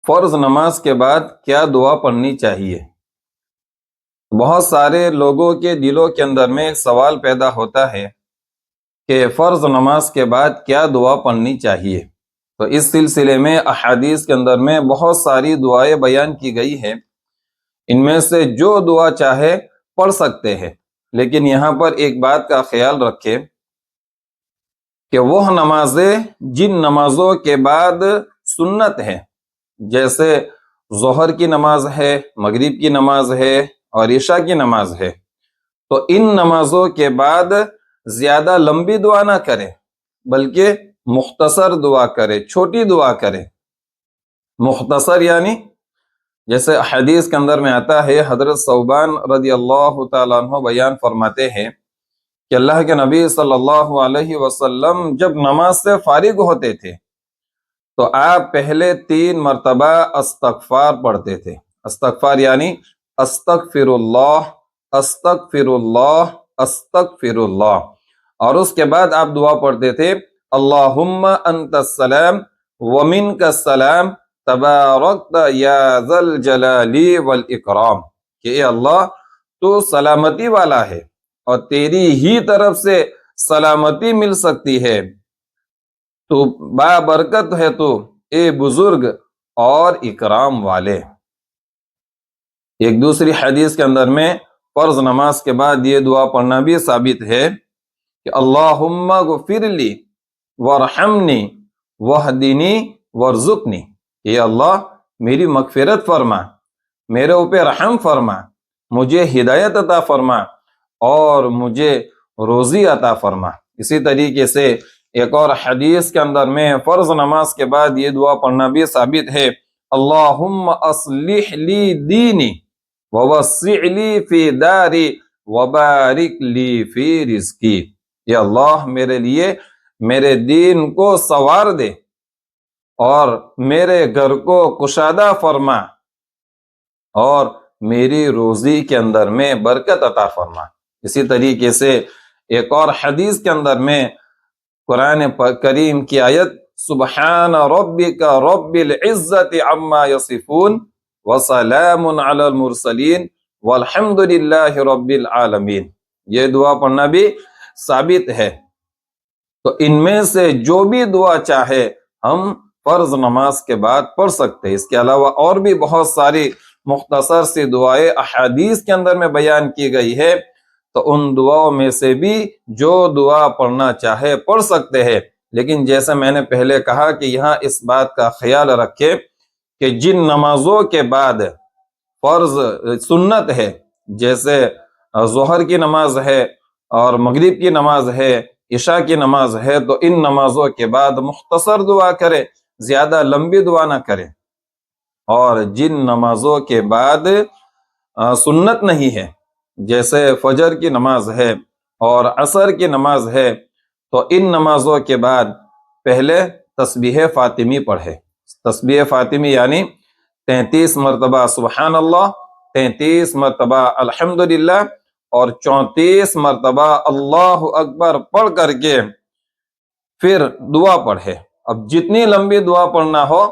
فرض نماز کے بعد کیا دعا پڑھنی چاہیے؟ بہت سارے لوگوں کے دلوں کے اندر میں ایک سوال پیدا ہوتا ہے کہ فرض نماز کے بعد کیا دعا پڑھنی چاہیے۔ تو اس سلسلے میں احادیث کے اندر میں بہت ساری دعائیں بیان کی گئی ہیں، ان میں سے جو دعا چاہے پڑھ سکتے ہیں، لیکن یہاں پر ایک بات کا خیال رکھیں کہ وہ نمازیں جن نمازوں کے بعد سنت ہے، جیسے ظہر کی نماز ہے، مغرب کی نماز ہے اور عشاء کی نماز ہے، تو ان نمازوں کے بعد زیادہ لمبی دعا نہ کرے بلکہ مختصر دعا کرے، چھوٹی دعا کرے۔ مختصر یعنی جیسے حدیث کے اندر میں آتا ہے، حضرت ثوبان رضی اللہ تعالیٰ عنہ بیان فرماتے ہیں کہ اللہ کے نبی صلی اللہ علیہ وسلم جب نماز سے فارغ ہوتے تھے تو آپ پہلے 3 مرتبہ استغفار پڑھتے تھے۔ استغفار یعنی استغفر اللہ، استغفر اللہ، استغفر اللہ، اور اس کے بعد آپ دعا پڑھتے تھے اللہم انت السلام ومنک السلام تبارکت یا ذا الجلال والاکرام، کہ اے اللہ تو سلامتی والا ہے اور تیری ہی طرف سے سلامتی مل سکتی ہے، تو بابرکت ہے تو اے بزرگ اور اکرام والے۔ ایک دوسری حدیث کے اندر میں فرض نماز کے بعد یہ دعا پڑھنا بھی ثابت ہے کہ اللہم اغفر لی وارحمنی واہدنی وارزقنی، اے اللہ میری مغفرت فرما، میرے اوپر رحم فرما، مجھے ہدایت عطا فرما اور مجھے روزی عطا فرما۔ اسی طریقے سے ایک اور حدیث کے اندر میں فرض نماز کے بعد یہ دعا پڑھنا بھی ثابت ہے اللہم اصلح لی دینی ووسع لی فی داری وبارک لی فی رزقی، یا اللہ میرے لیے میرے دین کو سنوار دے اور میرے گھر کو کشادہ فرما اور میری روزی کے اندر میں برکت عطا فرما۔ اسی طریقے سے ایک اور حدیث کے اندر میں قرآن کریم کی آیت سبحان ربک رب العزت عما یصفون وسلام علی المرسلین والحمد للہ رب العالمین، یہ دعا پڑھنا بھی ثابت ہے۔ تو ان میں سے جو بھی دعا چاہے ہم فرض نماز کے بعد پڑھ سکتے ہیں۔ اس کے علاوہ اور بھی بہت ساری مختصر سی دعائیں احادیث کے اندر میں بیان کی گئی ہے، تو ان دعاؤں میں سے بھی جو دعا پڑھنا چاہے پڑھ سکتے ہیں، لیکن جیسے میں نے پہلے کہا کہ یہاں اس بات کا خیال رکھے کہ جن نمازوں کے بعد فرض سنت ہے، جیسے ظہر کی نماز ہے اور مغرب کی نماز ہے، عشاء کی نماز ہے، تو ان نمازوں کے بعد مختصر دعا کرے، زیادہ لمبی دعا نہ کرے۔ اور جن نمازوں کے بعد سنت نہیں ہے، جیسے فجر کی نماز ہے اور عصر کی نماز ہے، تو ان نمازوں کے بعد پہلے تسبیح فاطمی پڑھے۔ تسبیح فاطمی یعنی 33 مرتبہ سبحان اللہ، 33 مرتبہ الحمدللہ اور 34 مرتبہ اللہ اکبر پڑھ کر کے پھر دعا پڑھے۔ اب جتنی لمبی دعا پڑھنا ہو